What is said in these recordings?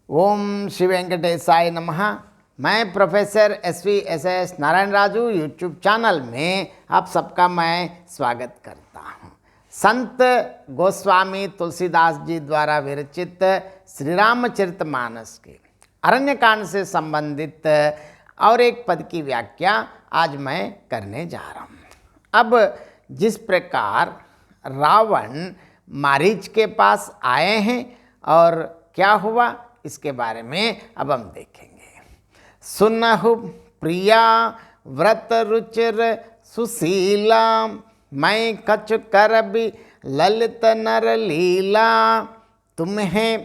ओम श्री वेंकटेशाय नमः। मैं professor S Narayan Raju YouTube channel में आप सबका मैं स्वागत करता हूँ। संत गोस्वामी तुलसीदास जी द्वारा विरचित श्री रामचरितमानस के अरण्यकांड से संबंधित और एक पद की व्याख्या आज मैं करने जा रहा हूँ। अब जिस प्रकार रावण मारीच के पास आए हैं और क्या हुआ इसके बारे में अब हम देखेंगे। सुनहु प्रिया व्रत रुचिर सुशीला, मैं कछु करबि ललित नर लीला। तुम्हें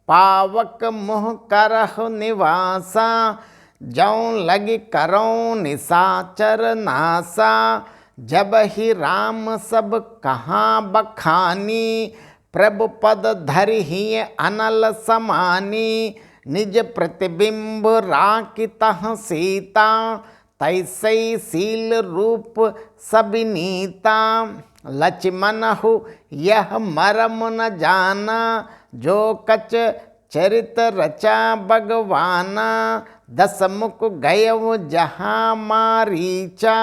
पावक मुह करहु निवासा, जौं लगी करौं निशाचर नासा। जब ही राम सब कहाँ बखानी, प्रभु पद धरिहि अनल समानी। निज प्रतिबिंब राखितह सीता, तैसे शील रूप सबिनीता। लक्ष्मणहु यह मरम न जाना, जो कच चरित रचा भगवाना। दस मुख गयव जहाँ मारीचा,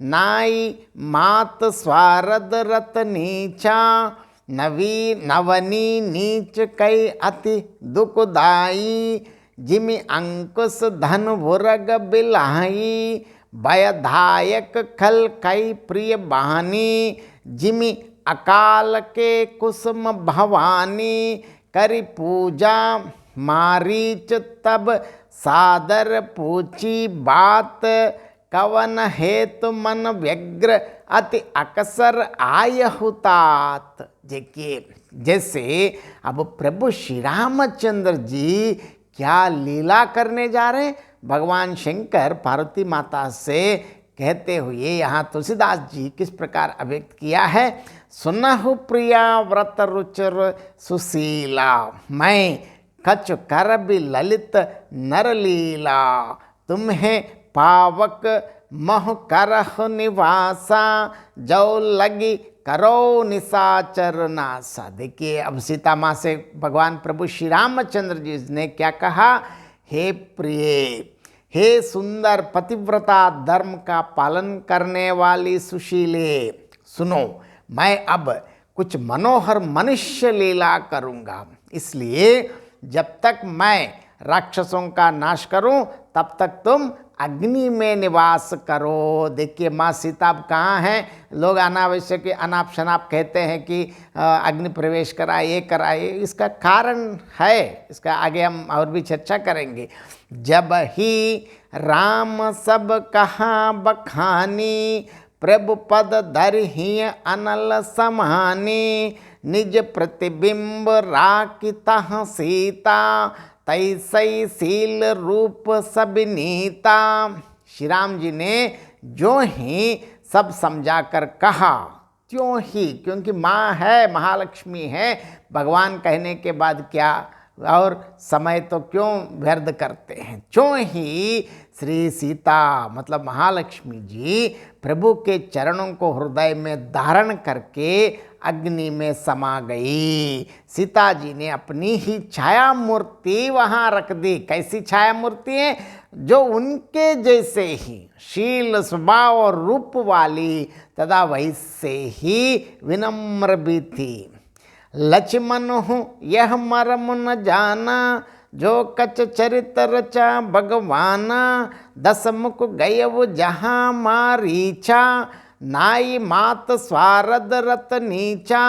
नाई मात स्वारद रत नीचा। नवनी नीच कई अति दुखदाई, जिमि अंकुश धन भुरग बिलाही। भयदायक खल कई प्रिय बहानी, जिमि अकाल के कुसुम भवानी। करी पूजा मारीच तब सादर पूछी बात, कवन हेतु मन व्यग्र अति अकसर आयहु तात। देखिए, जैसे अब प्रभु श्री रामचंद्र जी क्या लीला करने जा रहे हैं। भगवान शंकर पार्वती माता से कहते हुए यहाँ तुलसीदास जी किस प्रकार अभिव्यक्त किया है। सुनहु प्रिया व्रत रुचिर सुशीला, मैं कछु करबि ललित नर लीला। तुम्हें पावक मह करह निवासा, जो लगी करो निशाचर नासा। देखिए, अब सीता माँ से भगवान प्रभु श्री रामचंद्र जी ने क्या कहा। हे प्रिय, हे सुंदर पतिव्रता धर्म का पालन करने वाली सुशीले, सुनो, मैं अब कुछ मनोहर मनुष्य लीला करूँगा। इसलिए जब तक मैं राक्षसों का नाश करूं तब तक तुम अग्नि में निवास करो। देखिए, माँ सीता अब कहाँ हैं। लोग अनावश्यक अनाप शनाप कहते हैं कि अग्नि प्रवेश कराए, ये कराए। इसका कारण है, इसका आगे हम और भी चर्चा करेंगे। जब ही राम सब कहाँ बखानी, प्रभु पद धरिहि अनल समानी। निज प्रतिबिंब राखितह सीता, तैसे शील रूप सबिनीता। श्री राम जी ने जो ही सब समझा कर कहा त्यों ही, क्योंकि माँ है, महालक्ष्मी है, भगवान कहने के बाद क्या और समय तो क्यों व्यर्थ करते हैं। त्यों ही श्री सीता मतलब महालक्ष्मी जी प्रभु के चरणों को हृदय में धारण करके अग्नि में समा गई। सीता जी ने अपनी ही छाया मूर्ति वहाँ रख दी। कैसी छाया मूर्ति है? जो उनके जैसे ही शील स्वभाव और रूप वाली तथा वैसे ही विनम्र भी थी। लक्ष्मण हूँ यह मरम न जाना, जो कच चरित रचा भगवाना। दस मुख गयव जहाँ मारीचा, नाई मात स्वारद रत नीचा।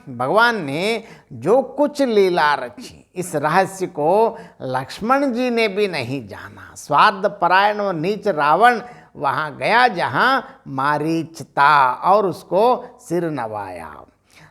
भगवान ने जो कुछ लीला रची, इस रहस्य को लक्ष्मण जी ने भी नहीं जाना। स्वार्थ परायण और नीच रावण वहाँ गया जहाँ मारीच था और उसको सिर नवाया।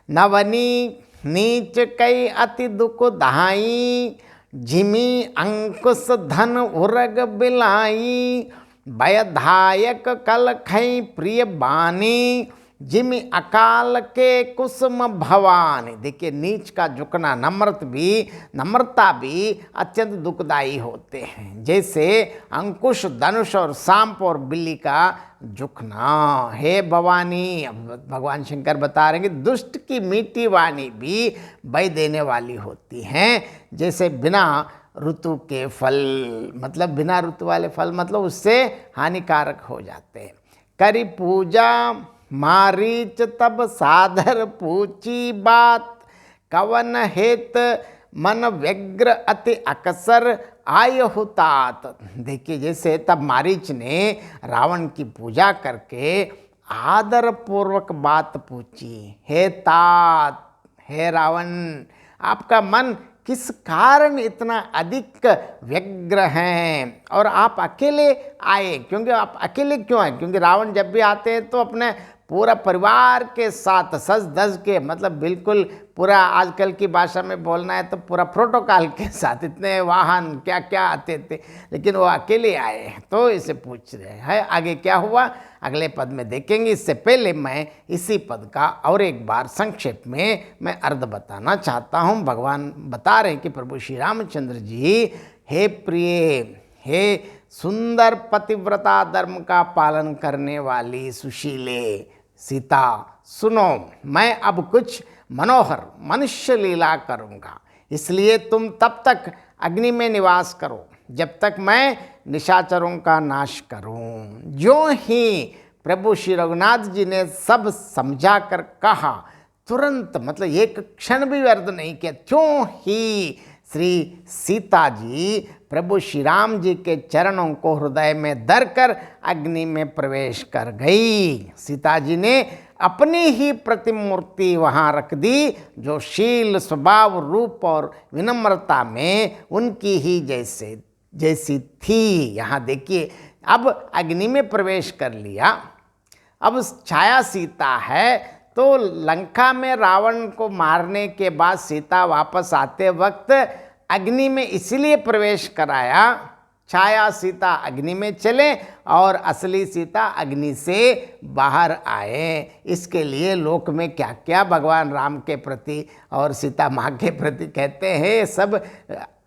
नवनी नीच कई अति दुख दाई, झिमी अंकुश धन उरग बिलाई। भयदायक कल खई प्रिय बानी, जिमि अकाल के कुसुम भवानी। देखिए, नीच का झुकना, नम्रता भी अत्यंत दुखदायी होते हैं। जैसे अंकुश धनुष और सांप और बिल्ली का झुकना। हे भवानी, भगवान शंकर बता रहे हैं कि दुष्ट की मीठी वाणी भी भय देने वाली होती हैं। जैसे बिना ऋतु के फल, मतलब बिना ऋतु वाले फल मतलब उससे हानिकारक हो जाते हैं। करी पूजा मारीच तब सादर पूछी बात, कवन हेत मन व्यग्र अति अकसर आय हुतात। देखिए जैसे तब मारीच ने रावण की पूजा करके आदर पूर्वक बात पूछी, हे तात, हे रावण, आपका मन किस कारण इतना अधिक व्यग्र हैं और आप अकेले आए, क्योंकि आप अकेले क्यों आए? क्योंकि रावण जब भी आते हैं तो अपने पूरा परिवार के साथ सज धज के, मतलब बिल्कुल पूरा, आजकल की भाषा में बोलना है तो पूरा प्रोटोकॉल के साथ, इतने वाहन क्या क्या आते थे, लेकिन वो अकेले आए तो इसे पूछ रहे हैं। आगे क्या हुआ अगले पद में देखेंगे। इससे पहले मैं इसी पद का और एक बार संक्षेप में मैं अर्थ बताना चाहता हूँ। भगवान बता रहे हैं कि प्रभु श्री रामचंद्र जी, हे प्रिय, हे सुंदर पतिव्रता धर्म का पालन करने वाली सुशीले सीता, सुनो, मैं अब कुछ मनोहर मनुष्य लीला करूँगा, इसलिए तुम तब तक अग्नि में निवास करो जब तक मैं निशाचरों का नाश करूं। जो ही प्रभु श्री रघुनाथ जी ने सब समझा कर कहा, तुरंत, मतलब एक क्षण भी व्यर्थ नहीं किया, त्यों ही श्री सीता जी प्रभु श्री राम जी के चरणों को हृदय में धरकर अग्नि में प्रवेश कर गई। सीता जी ने अपनी ही प्रतिमूर्ति वहाँ रख दी, जो शील, स्वभाव, रूप और विनम्रता में उनकी ही जैसी थी। यहाँ देखिए, अब अग्नि में प्रवेश कर लिया, अब छाया सीता है, तो लंका में रावण को मारने के बाद सीता वापस आते वक्त अग्नि में इसलिए प्रवेश कराया, छाया सीता अग्नि में चले और असली सीता अग्नि से बाहर आए। इसके लिए लोक में क्या क्या भगवान राम के प्रति और सीता माँ के प्रति कहते हैं, सब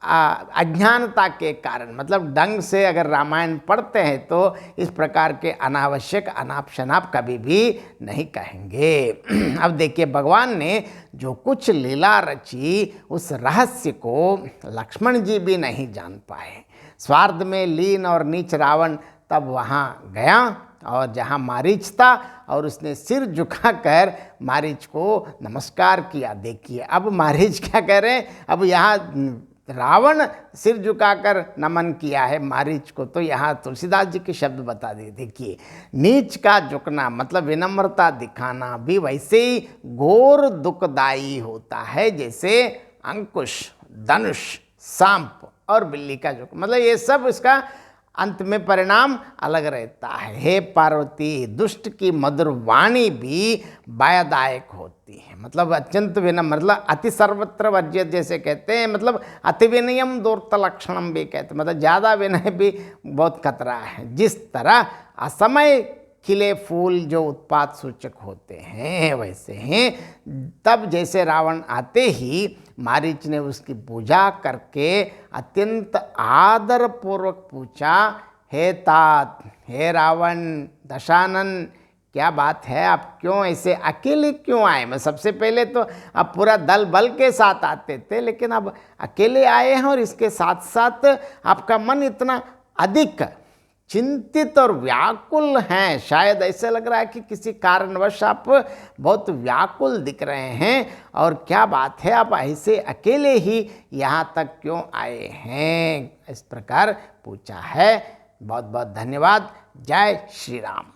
अज्ञानता के कारण, मतलब ढंग से अगर रामायण पढ़ते हैं तो इस प्रकार के अनावश्यक अनाप शनाप कभी भी नहीं कहेंगे। अब देखिए, भगवान ने जो कुछ लीला रची उस रहस्य को लक्ष्मण जी भी नहीं जान पाए। स्वार्थ में लीन और नीच रावण तब वहाँ गया और जहाँ मारीच था और उसने सिर झुकाकर मारीच को नमस्कार किया। देखिए अब मारीच क्या कह रहे हैं, अब यहाँ रावण सिर झुकाकर नमन किया है मारीच को, तो यहाँ तुलसीदास जी के शब्द बता दिए। देखिए, नीच का झुकना मतलब विनम्रता दिखाना भी वैसे ही घोर दुखदायी होता है जैसे अंकुश, धनुष, सांप और बिल्ली का झुक, मतलब ये सब इसका अंत में परिणाम अलग रहता है। हे पार्वती, दुष्ट की मधुर वाणी भी भयदायक होती है, मतलब अत्यंत विनम्र, मतलब अति सर्वत्र वर्ज्य जैसे कहते हैं, मतलब अति विनयम दूर्त लक्षणम भी कहते हैं, मतलब ज़्यादा विनय भी बहुत खतरा है। जिस तरह असमय खिले फूल जो उत्पात सूचक होते हैं वैसे हैं। तब जैसे रावण आते ही मारीच ने उसकी पूजा करके अत्यंत आदर पूर्वक पूछा, हे तात, हे रावण, दशानन, क्या बात है, आप क्यों ऐसे अकेले क्यों आए? मैं सबसे पहले तो आप पूरा दल बल के साथ आते थे, लेकिन अब अकेले आए हैं और इसके साथ साथ आपका मन इतना अधिक चिंतित और व्याकुल हैं। शायद ऐसे लग रहा है कि किसी कारणवश आप बहुत व्याकुल दिख रहे हैं, और क्या बात है, आप ऐसे अकेले ही यहाँ तक क्यों आए हैं? इस प्रकार पूछा है। बहुत बहुत धन्यवाद। जय श्री राम।